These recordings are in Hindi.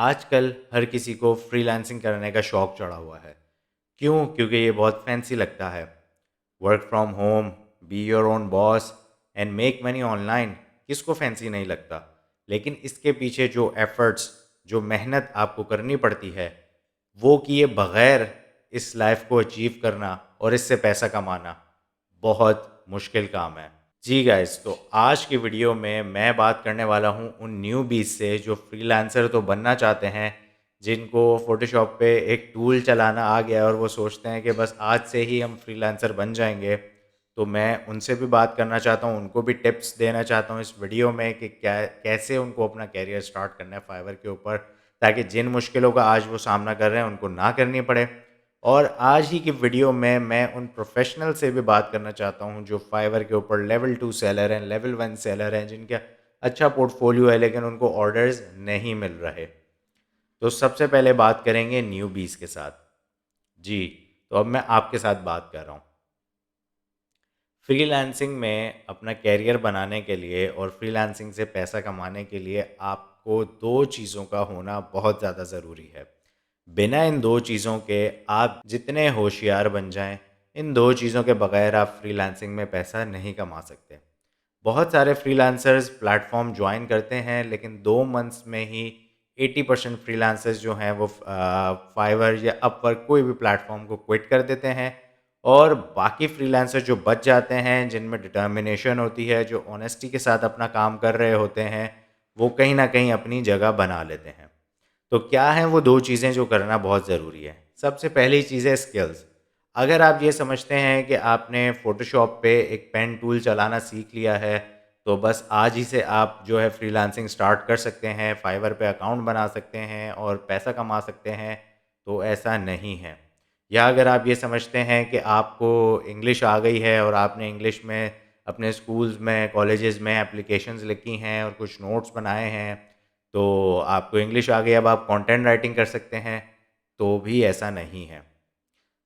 आजकल हर किसी को फ्रीलांसिंग करने का शौक चढ़ा हुआ है। क्यों? क्योंकि ये बहुत फैंसी लगता है। Work from home, be your own boss and make money online, किसको फैंसी नहीं लगता? लेकिन इसके पीछे जो एफर्ट्स, जो मेहनत आपको करनी पड़ती है, वो किए बगैर इस लाइफ को अचीव करना और इससे पैसा कमाना बहुत मुश्किल काम है। जी गाइस, तो आज की वीडियो में मैं बात करने वाला हूँ उन न्यूबीज से जो फ्रीलांसर तो बनना चाहते हैं, जिनको फ़ोटोशॉप पे एक टूल चलाना आ गया और वो सोचते हैं कि बस आज से ही हम फ्रीलांसर बन जाएंगे। तो मैं उनसे भी बात करना चाहता हूँ, उनको भी टिप्स देना चाहता हूँ इस वीडियो में कि क्या कैसे उनको अपना कैरियर स्टार्ट करना है फाइवर के ऊपर, ताकि जिन मुश्किलों का आज वो सामना कर रहे हैं उनको ना करनी पड़े। और आज ही की वीडियो में मैं उन प्रोफेशनल से भी बात करना चाहता हूँ जो फाइवर के ऊपर लेवल 2 सेलर हैं, लेवल 1 सेलर हैं, जिनका अच्छा पोर्टफोलियो है लेकिन उनको ऑर्डर्स नहीं मिल रहे। तो सबसे पहले बात करेंगे न्यूबीज़ के साथ। जी, तो अब मैं आपके साथ बात कर रहा हूँ। फ्रीलांसिंग में अपना कैरियर बनाने के लिए और फ्रीलांसिंग से पैसा कमाने के लिए आपको 2 चीज़ों का होना बहुत ज़्यादा ज़रूरी है। बिना इन 2 चीज़ों के आप जितने होशियार बन जाएँ, इन 2 चीज़ों के बगैर आप फ्रीलांसिंग में पैसा नहीं कमा सकते। बहुत सारे फ्रीलांसर्स प्लेटफ़ॉर्म जॉइन करते हैं लेकिन 2 मंथ्स में ही 80% फ्रीलांसर्स जो हैं वो फाइवर या अपवर्क कोई भी प्लेटफ़ॉर्म को क्विट कर देते हैं। और बाकी फ्रीलांसर जो बच जाते हैं, जिनमें डिटर्मिनेशन होती है, जो ऑनेस्टी के साथ अपना काम कर रहे होते हैं, वो कहीं न कहीं अपनी जगह बना लेते हैं। तो क्या हैं वो 2 चीज़ें जो करना बहुत ज़रूरी है? सबसे पहली चीज़ है स्किल्स। अगर आप ये समझते हैं कि आपने फ़ोटोशॉप पे एक पेन टूल चलाना सीख लिया है, तो बस आज ही से आप जो है फ्रीलांसिंग स्टार्ट कर सकते हैं, फाइवर पे अकाउंट बना सकते हैं और पैसा कमा सकते हैं, तो ऐसा नहीं है। या अगर आप ये समझते हैं कि आपको इंग्लिश आ गई है और आपने इंग्लिश में अपने स्कूल्स में, कॉलेजेस में एप्लीकेशंस लिखी हैं और कुछ नोट्स बनाए हैं, तो आपको इंग्लिश आ गई, अब आप कंटेंट राइटिंग कर सकते हैं, तो भी ऐसा नहीं है।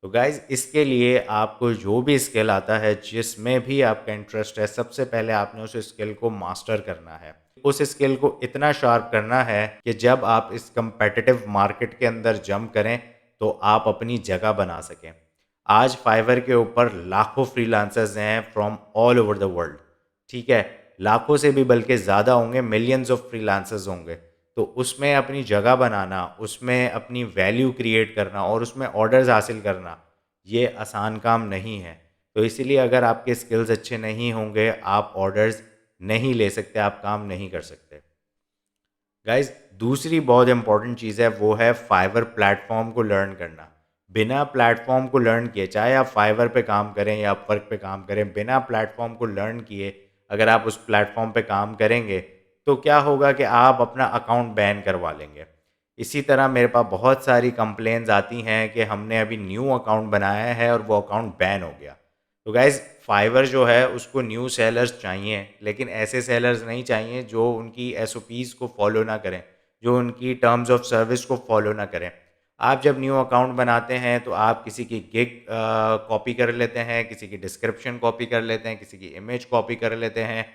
तो गाइज़, इसके लिए आपको जो भी स्किल आता है, जिसमें भी आपका इंटरेस्ट है, सबसे पहले आपने उस स्किल को मास्टर करना है। उस स्किल को इतना शार्प करना है कि जब आप इस कॉम्पिटिटिव मार्केट के अंदर जंप करें, तो आप अपनी जगह बना सकें। आज फाइवर के ऊपर लाखों फ्रीलांसर्स हैं from all over the world, ठीक है? लाखों से भी बल्कि ज़्यादा होंगे, मिलियंस ऑफ फ्रीलांसर्स होंगे। तो उसमें अपनी जगह बनाना, उसमें अपनी वैल्यू क्रिएट करना और उसमें ऑर्डर्स हासिल करना, ये आसान काम नहीं है। तो इसीलिए अगर आपके स्किल्स अच्छे नहीं होंगे, आप ऑर्डर्स नहीं ले सकते, आप काम नहीं कर सकते। गाइस, दूसरी बहुत इंपॉर्टेंट चीज़ है, वो है फाइवर प्लेटफॉर्म को लर्न करना। बिना प्लेटफॉर्म को लर्न किए, चाहे आप फाइवर पे काम करें या अपवर्क पे काम करें, बिना प्लेटफॉर्म को लर्न किए अगर आप उस प्लेटफॉर्म पे काम करेंगे, तो क्या होगा कि आप अपना अकाउंट बैन करवा लेंगे। इसी तरह मेरे पास बहुत सारी कंप्लेंट्स आती हैं कि हमने अभी न्यू अकाउंट बनाया है और वो अकाउंट बैन हो गया। तो गाइज़, फाइवर जो है उसको न्यू सेलर्स चाहिए, लेकिन ऐसे सेलर्स नहीं चाहिए जो उनकी एसओपीज़ को फॉलो ना करें, जो उनकी टर्म्स ऑफ सर्विस को फॉलो ना करें। आप जब न्यू अकाउंट बनाते हैं तो आप किसी की गिग कॉपी कर लेते हैं, किसी की डिस्क्रिप्शन कॉपी कर लेते हैं, किसी की इमेज कॉपी कर लेते हैं,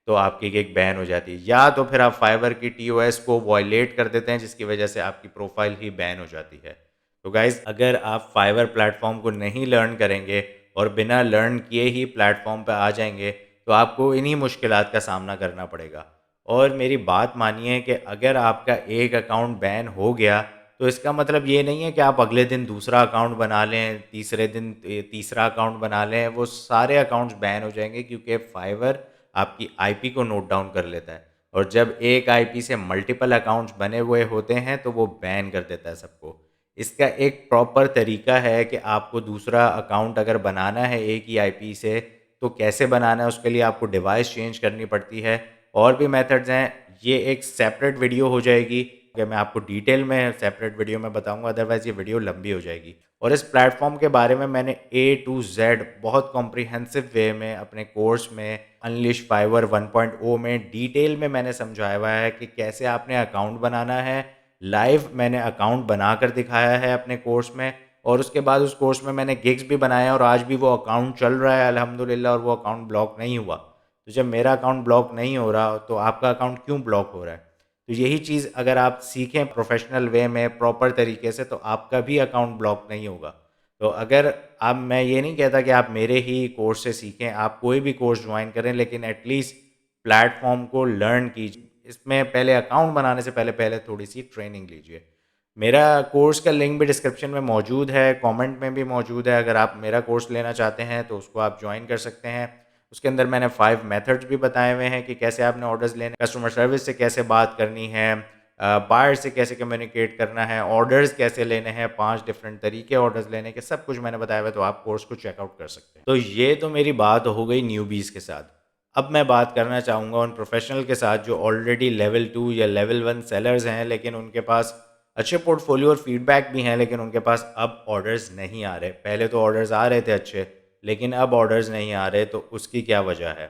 तो आपकी गिग बैन हो जाती है। या तो फिर आप फाइवर की टीओएस को वॉयलेट कर देते हैं, जिसकी वजह से आपकी प्रोफाइल ही बैन हो जाती है। तो गाइज़, अगर आप फाइवर प्लेटफ़ॉर्म को नहीं लर्न करेंगे और बिना लर्न किए ही प्लेटफ़ॉर्म पे आ जाएँगे, तो आपको इन्हीं मुश्किलात का सामना करना पड़ेगा। और मेरी बात मानिए कि अगर आपका एक अकाउंट बैन हो गया, तो इसका मतलब ये नहीं है कि आप अगले दिन दूसरा अकाउंट बना लें, तीसरे दिन तीसरा अकाउंट बना लें, वो सारे अकाउंट्स बैन हो जाएँगे, क्योंकि फाइवर आपकी आईपी को नोट डाउन कर लेता है। और जब एक आईपी से मल्टीपल अकाउंट्स बने हुए होते हैं, तो वो बैन कर देता है सबको। इसका एक प्रॉपर तरीका है कि आपको दूसरा अकाउंट अगर बनाना है एक ही आईपी से, तो कैसे बनाना है, उसके लिए आपको डिवाइस चेंज करनी पड़ती है। और भी मेथड्स हैं, ये एक सेपरेट वीडियो हो जाएगी कि मैं आपको डिटेल में सेपरेट वीडियो में बताऊंगा, अदरवाइज़ ये वीडियो लंबी हो जाएगी। और इस प्लेटफॉर्म के बारे में मैंने ए टू जेड बहुत कॉम्प्रिहेंसिव वे में अपने कोर्स में अनलिश फाइवर 1.0 में डिटेल में मैंने समझाया हुआ है कि कैसे आपने अकाउंट बनाना है। लाइव मैंने अकाउंट बनाकर दिखाया है अपने कोर्स में, और उसके बाद उस कोर्स में मैंने गिग्स भी बनाए और आज भी वो अकाउंट चल रहा है अल्हम्दुलिल्लाह, और वो अकाउंट ब्लॉक नहीं हुआ। तो जब मेरा अकाउंट ब्लॉक नहीं हो रहा, तो आपका अकाउंट क्यों ब्लॉक हो रहा है? तो यही चीज़ अगर आप सीखें प्रोफेशनल वे में प्रॉपर तरीके से, तो आपका भी अकाउंट ब्लॉक नहीं होगा। तो अगर आप, मैं ये नहीं कहता कि आप मेरे ही कोर्स से सीखें, आप कोई भी कोर्स ज्वाइन करें, लेकिन एटलीस्ट प्लेटफ़ॉर्म को लर्न कीजिए। इसमें पहले अकाउंट बनाने से पहले पहले थोड़ी-सी ट्रेनिंग लीजिए। मेरा कोर्स का लिंक भी डिस्क्रिप्शन में मौजूद है, कमेंट में भी मौजूद है। अगर आप मेरा कोर्स लेना चाहते हैं तो उसको आप जॉइन कर सकते हैं। उसके अंदर मैंने 5 मेथड्स भी बताए हुए हैं कि कैसे आपने ऑर्डर्स लेने, कस्टमर सर्विस से कैसे बात करनी है, बायर से कैसे कम्युनिकेट करना है, ऑर्डर्स कैसे लेने हैं, 5 डिफरेंट तरीके ऑर्डर्स लेने के, सब कुछ मैंने बताया हुआ है, तो आप कोर्स को चेकआउट कर सकते हैं। तो ये तो मेरी बात हो गई न्यूबीज़ के साथ। अब मैं बात करना चाहूँगा उन प्रोफेशनल के साथ जो ऑलरेडी लेवल 2 या लेवल 1 सेलर्स हैं, लेकिन उनके पास अच्छे पोर्टफोलियो और फीडबैक भी हैं, लेकिन उनके पास अब ऑर्डर्स नहीं आ रहे। पहले तो ऑर्डर्स आ रहे थे अच्छे, लेकिन अब ऑर्डर्स नहीं आ रहे, तो उसकी क्या वजह है?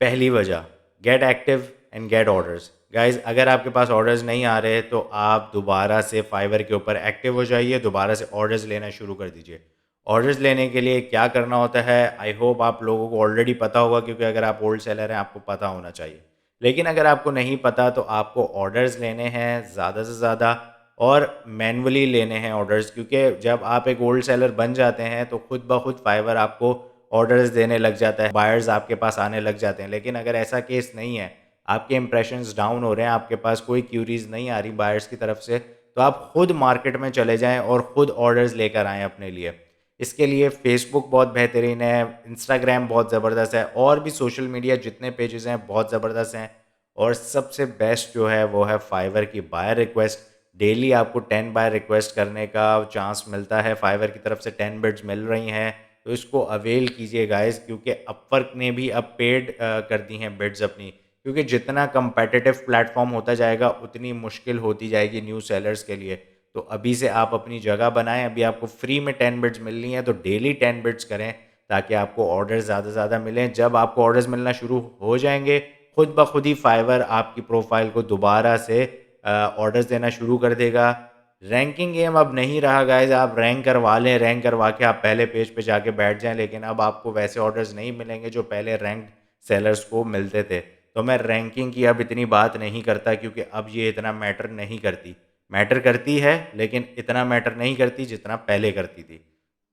पहली वजह, get active and get orders. Guys, अगर आपके पास ऑर्डर्स नहीं आ रहे तो आप दोबारा से फाइवर के ऊपर एक्टिव हो जाइए, दोबारा से ऑर्डर्स लेना शुरू कर दीजिए। ऑर्डर्स लेने के लिए क्या करना होता है, आई होप आप लोगों को ऑलरेडी पता होगा, क्योंकि अगर आप ओल्ड सेलर हैं आपको पता होना चाहिए। लेकिन अगर आपको नहीं पता तो आपको ऑर्डर्स लेने हैं ज़्यादा से ज़्यादा, और मैनुअली लेने हैं ऑर्डर्स, क्योंकि जब आप एक ओल्ड सेलर बन जाते हैं तो खुद ब खुद फाइवर आपको ऑर्डर्स देने लग जाता है, बायर्स आपके पास आने लग जाते हैं। लेकिन अगर ऐसा केस नहीं है, आपके इंप्रेशंस डाउन हो रहे हैं, आपके पास कोई क्यूरीज नहीं आ रही बायर्स की तरफ से, तो आप खुद मार्केट में चले जाएं और खुद ऑर्डर्स लेकर आएँ अपने लिए। इसके लिए फेसबुक बहुत बेहतरीन है, इंस्टाग्राम बहुत ज़बरदस्त है, और भी सोशल मीडिया जितने पेजेस हैं बहुत ज़बरदस्त हैं। और सबसे बेस्ट जो है वो है फाइवर की बायर रिक्वेस्ट। डेली आपको 10 बायर रिक्वेस्ट करने का चांस मिलता है, फाइवर की तरफ से 10 बिड्स मिल रही हैं, तो इसको अवेल कीजिए गाइस, क्योंकि अपवर्क ने भी अब पेड कर दी हैं बिड्स अपनी, क्योंकि जितना कंपेटिटिव प्लेटफॉर्म होता जाएगा उतनी मुश्किल होती जाएगी न्यू सेलर्स के लिए। तो अभी से आप अपनी जगह बनाएं, अभी आपको फ्री में 10 बिड्स मिल रही हैं, तो डेली 10 बिड्स करें ताकि आपको ऑर्डर ज़्यादा से ज़्यादा मिलें। जब आपको ऑर्डर्स मिलना शुरू हो जाएंगे, खुद ब खुद ही फाइवर आपकी प्रोफाइल को दोबारा से ऑर्डर्स देना शुरू कर देगा। रैंकिंग गेम अब नहीं रहा गाइज़, आप रैंक करवा लें, रैंक करवा के आप पहले पेज पे जाके बैठ जाएँ, लेकिन अब आपको वैसे ऑर्डर्स नहीं मिलेंगे जो पहले रैंक्ड सेलर्स को मिलते थे। तो मैं रैंकिंग की अब इतनी बात नहीं करता, क्योंकि अब ये इतना मैटर नहीं करती। मैटर करती है, लेकिन इतना मैटर नहीं करती जितना पहले करती थी।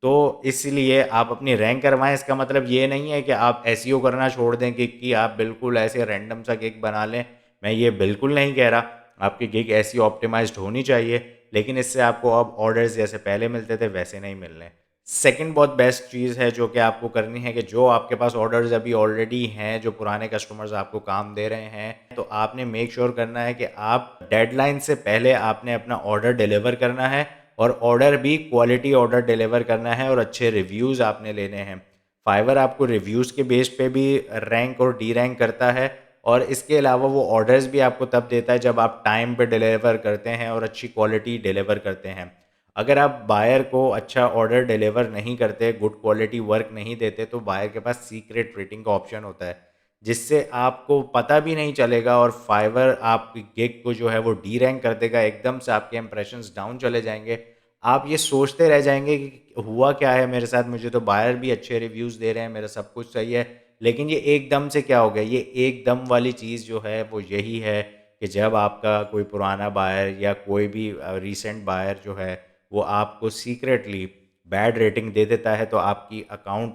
तो इसलिए आप अपनी रैंक करवाएँ, इसका मतलब ये नहीं है कि आप एसईओ करना छोड़ दें, गिग की आप बिल्कुल ऐसे रैंडम सा गिग बना लें। मैं ये बिल्कुल नहीं कह रहा, आपकी गिग ऐसी ऑप्टिमाइज़्ड होनी चाहिए, लेकिन इससे आपको अब ऑर्डर्स जैसे पहले मिलते थे वैसे नहीं मिलने। सेकंड बहुत बेस्ट चीज़ है जो कि आपको करनी है, कि जो आपके पास ऑर्डर्स अभी ऑलरेडी हैं, जो पुराने कस्टमर्स आपको काम दे रहे हैं, तो आपने मेक श्योर करना है कि आप डेडलाइन से पहले आपने अपना ऑर्डर डिलीवर करना है, और ऑर्डर भी क्वालिटी ऑर्डर डिलीवर करना है, और अच्छे रिव्यूज़ आपने लेने हैं। फाइवर आपको रिव्यूज़ के बेस पे भी रैंक और डी रैंक करता है, और इसके अलावा वो ऑर्डर्स भी आपको तब देता है जब आप टाइम पे डिलीवर करते हैं और अच्छी क्वालिटी डिलीवर करते हैं। अगर आप बायर को अच्छा ऑर्डर डिलीवर नहीं करते, गुड क्वालिटी वर्क नहीं देते, तो बायर के पास सीक्रेट रेटिंग का ऑप्शन होता है, जिससे आपको पता भी नहीं चलेगा, और फाइवर आपकी गिग को जो है वो डी रैंक कर देगा, एकदम से आपके इंप्रेशंस डाउन चले जाएंगे। आप ये सोचते रह जाएंगे कि हुआ क्या है मेरे साथ, मुझे तो बायर भी अच्छे रिव्यूज़ दे रहे हैं, मेरा सब कुछ सही है, लेकिन ये एकदम से क्या हो गया। ये एकदम वाली चीज़ जो है वो यही है कि जब आपका कोई पुराना बायर या कोई भी रीसेंट बायर जो है वो आपको सीक्रेटली बैड रेटिंग दे देता है, तो आपकी अकाउंट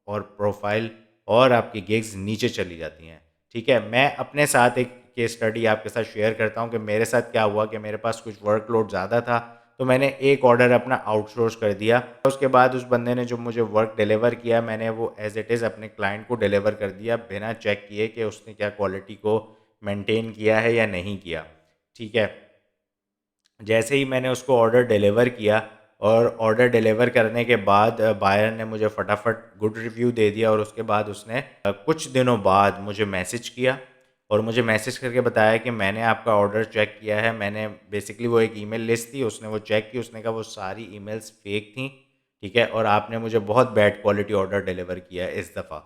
और प्रोफाइल और आपकी गिग्स नीचे चली जाती हैं। ठीक है, मैं अपने साथ एक केस स्टडी आपके साथ शेयर करता हूँ कि मेरे साथ क्या हुआ। कि मेरे पास कुछ वर्कलोड ज़्यादा था, तो मैंने एक ऑर्डर अपना आउटसोर्स कर दिया। उसके बाद उस बंदे ने जो मुझे वर्क डिलीवर किया, मैंने वो एज़ इट इज़ अपने क्लाइंट को डिलीवर कर दिया, बिना चेक किए कि उसने क्या क्वालिटी को मेंटेन किया है या नहीं किया। ठीक है, जैसे ही मैंने उसको ऑर्डर डिलीवर किया, और ऑर्डर डिलीवर करने के बाद बायर ने मुझे फटाफट गुड रिव्यू दे दिया, और उसके बाद उसने कुछ दिनों बाद मुझे मैसेज किया, और मुझे मैसेज करके बताया कि मैंने आपका ऑर्डर चेक किया है। मैंने बेसिकली, वो एक ईमेल लिस्ट थी, उसने वो चेक की, उसने कहा वो सारी ईमेल्स फेक थी। ठीक है, और आपने मुझे बहुत बैड क्वालिटी ऑर्डर डिलीवर किया है इस दफ़ा।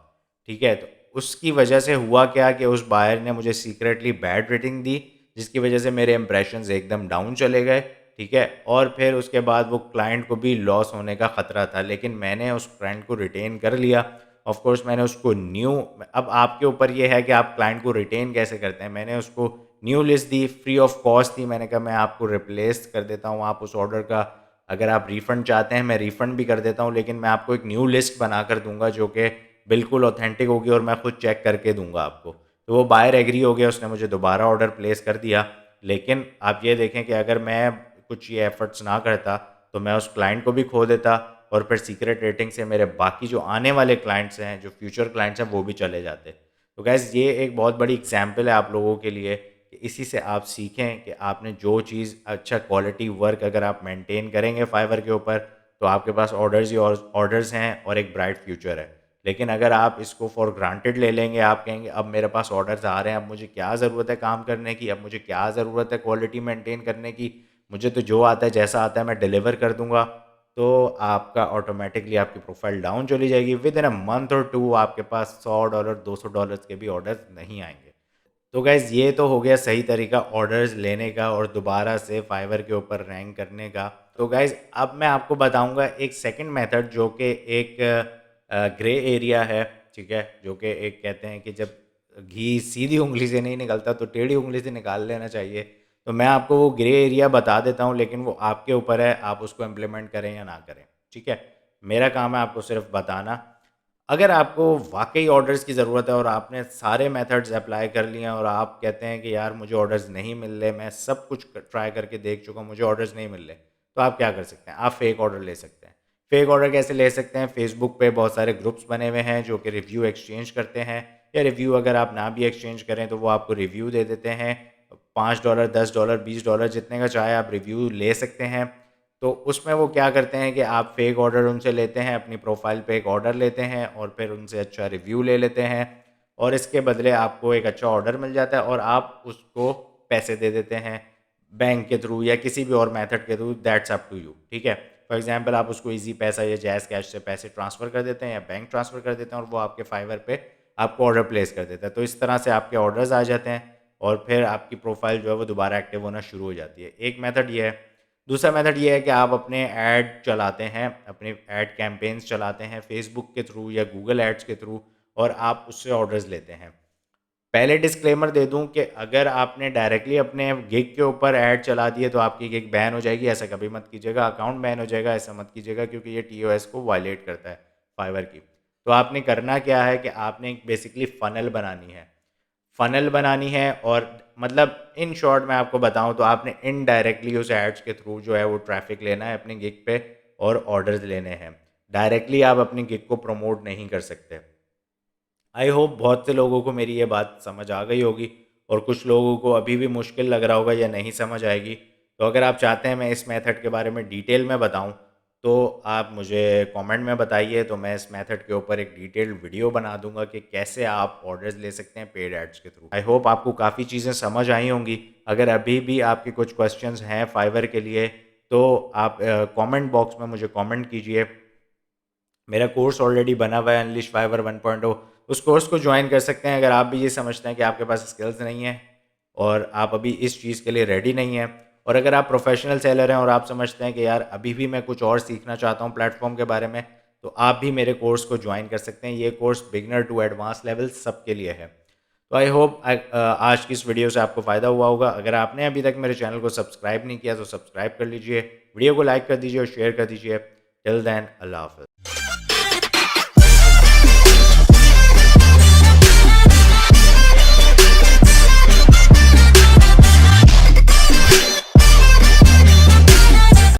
ठीक है, तो उसकी वजह से हुआ क्या कि उस बायर ने मुझे सीक्रेटली बैड रेटिंग दी, जिसकी वजह से मेरे इंप्रेशंस एकदम डाउन चले गए। ठीक है, और फिर उसके बाद वो क्लाइंट को भी लॉस होने का ख़तरा था, लेकिन मैंने उस क्लाइंट को रिटेन कर लिया। ऑफ कोर्स मैंने उसको न्यू, अब आपके ऊपर ये है कि आप क्लाइंट को रिटेन कैसे करते हैं। मैंने उसको new list the, free of cost थी। मैंने कहा मैं आपको रिप्लेस कर देता हूँ, आप उस ऑर्डर का अगर आप रिफ़ंड चाहते हैं मैं रिफ़ंड भी कर देता हूँ, लेकिन मैं आपको एक न्यू लिस्ट बना कर दूँगा जो कि बिल्कुल ऑथेंटिक होगी और मैं खुद चेक करके दूँगा आपको। तो वो बायर एग्री हो गया, उसने मुझे दोबारा ऑर्डर प्लेस कर दिया। लेकिन आप ये देखें कि अगर मैं कुछ ये एफ़र्ट्स ना करता तो मैं उस क्लाइंट को भी खो देता और फिर सीक्रेट रेटिंग से मेरे बाकी जो आने वाले क्लाइंट्स हैं, जो फ्यूचर क्लाइंट्स हैं, वो भी चले जाते। तो गाइज़ ये एक बहुत बड़ी एग्ज़ाम्पल है आप लोगों के लिए कि इसी से आप सीखें कि आपने जो चीज़ अच्छा क्वालिटी वर्क अगर आप मेंटेन करेंगे फाइवर के ऊपर, तो आपके पास ऑर्डर्स ही ऑर्डर्स हैं और एक ब्राइट फ्यूचर है। लेकिन अगर आप इसको फॉर ग्रांटेड ले लेंगे, आप कहेंगे अब मेरे पास ऑर्डर्स आ रहे हैं, अब मुझे क्या ज़रूरत है काम करने की, अब मुझे क्या ज़रूरत है क्वालिटी मेंटेन करने की, मुझे तो जो आता है जैसा आता है मैं डिलीवर कर दूँगा, तो आपका ऑटोमेटिकली आपकी प्रोफाइल डाउन चली जाएगी। विद इन अ मंथ और 2 आपके पास $100 $200 के भी ऑर्डर्स नहीं आएँगे। तो गाइज़ ये तो हो गया सही तरीका ऑर्डर्स लेने का और दोबारा से फाइवर के ऊपर रैंक करने का। तो गाइज़ अब मैं आपको बताऊँगा एक सेकंड मेथड जो कि एक ग्रे एरिया है, ठीक है? जो कि एक कहते हैं कि जब घी सीधी उँगली से नहीं निकलता तो टेढ़ी उँगली से निकाल लेना चाहिए। तो मैं आपको वो ग्रे एरिया बता देता हूँ, लेकिन वो आपके ऊपर है, आप उसको इम्प्लीमेंट करें या ना करें, ठीक है? मेरा काम है आपको सिर्फ़ बताना। अगर आपको वाक़ई ऑर्डर्स की ज़रूरत है और आपने सारे मेथड्स अप्लाई कर लिए हैं और आप कहते हैं कि यार मुझे ऑर्डर्स नहीं मिल रहे, मैं सब कुछ ट्राई करके देख चुका हूँ, मुझे ऑर्डर्स नहीं मिल रहे, तो आप क्या कर सकते हैं? आप फेक ऑर्डर ले सकते हैं। फेक ऑर्डर कैसे ले सकते हैं? फेसबुक पे बहुत सारे ग्रुप्स बने हुए हैं जो कि रिव्यू एक्सचेंज करते हैं, या रिव्यू अगर आप ना भी एक्सचेंज करें तो वो आपको रिव्यू दे देते हैं। $5 $10 $20 जितने का चाहे आप रिव्यू ले सकते हैं। तो उसमें वो क्या करते हैं कि आप फेक ऑर्डर उनसे लेते हैं, अपनी प्रोफाइल पे एक ऑर्डर लेते हैं और फिर उनसे अच्छा रिव्यू ले लेते हैं और इसके बदले आपको एक अच्छा ऑर्डर मिल जाता है और आप उसको पैसे दे देते हैं बैंक के थ्रू या किसी भी और मेथड के through, that's up to you, ठीक है? फॉर एग्जांपल आप उसको ईज़ी पैसा या जैज़ कैश से पैसे ट्रांसफ़र कर देते हैं या बैंक ट्रांसफ़र कर देते हैं और वो आपके फाइवर पे आपको ऑर्डर प्लेस कर देता है। तो इस तरह से आपके ऑर्डर्स आ जाते हैं और फिर आपकी प्रोफाइल जो है वो दोबारा एक्टिव होना शुरू हो जाती है। एक मेथड ये है। दूसरा मेथड ये है कि आप अपने ऐड चलाते हैं, अपने ऐड कैंपेन्स चलाते हैं फेसबुक के थ्रू या गूगल एड्स के थ्रू और आप उससे ऑर्डर्स लेते हैं। पहले डिस्क्लेमर दे दूँ कि अगर आपने डायरेक्टली अपने गिग के ऊपर ऐड चला दिए तो आपकी गिग बैन हो जाएगी, ऐसा कभी मत कीजिएगा। अकाउंट बैन हो जाएगा, ऐसा मत कीजिएगा क्योंकि ये टीओएस को वायलेट करता है फाइवर की। तो आपने करना क्या है कि आपने एक बेसिकली फ़नल बनानी है। फ़नल बनानी है और मतलब इन शॉर्ट मैं आपको बताऊँ तो आपने इनडायरेक्टली उस एड्स के थ्रू जो है वो ट्रैफ़िक लेना है अपनी गिग पे और ऑर्डर्स लेने हैं। डायरेक्टली आप अपनी गिग को प्रमोट नहीं कर सकते। आई होप बहुत से लोगों को मेरी ये बात समझ आ गई होगी और कुछ लोगों को अभी भी मुश्किल लग रहा होगा या नहीं समझ आएगी। तो अगर आप चाहते हैं मैं इस मेथड के बारे में डिटेल में बताऊं तो आप मुझे कमेंट में बताइए, तो मैं इस मेथड के ऊपर एक डिटेल्ड वीडियो बना दूंगा कि कैसे आप ऑर्डर्स ले सकते हैं पेड एड्स के थ्रू। आई होप आपको काफ़ी चीज़ें समझ आई होंगी। अगर अभी भी आपके कुछ क्वेश्चंस हैं फाइवर के लिए तो आप कमेंट बॉक्स में मुझे कमेंट कीजिए। मेरा कोर्स ऑलरेडी बना हुआ है अनलिश फाइवर 1.0, उस कोर्स को ज्वाइन कर सकते हैं अगर आप भी ये समझते हैं कि आपके पास स्किल्स नहीं है और आप अभी इस चीज़ के लिए रेडी नहीं हैं। और अगर आप प्रोफेशनल सेलर हैं और आप समझते हैं कि यार अभी भी मैं कुछ और सीखना चाहता हूँ प्लेटफॉर्म के बारे में, तो आप भी मेरे कोर्स को ज्वाइन कर सकते हैं। ये course beginner to advance level सबके लिए है। तो आई होप आज की इस वीडियो से आपको फ़ायदा हुआ होगा। अगर आपने अभी तक मेरे चैनल को सब्सक्राइब नहीं किया तो सब्सक्राइब कर लीजिए, वीडियो को लाइक कर दीजिए और शेयर कर दीजिए। टिल देन, अल्लाह हाफ़िज़।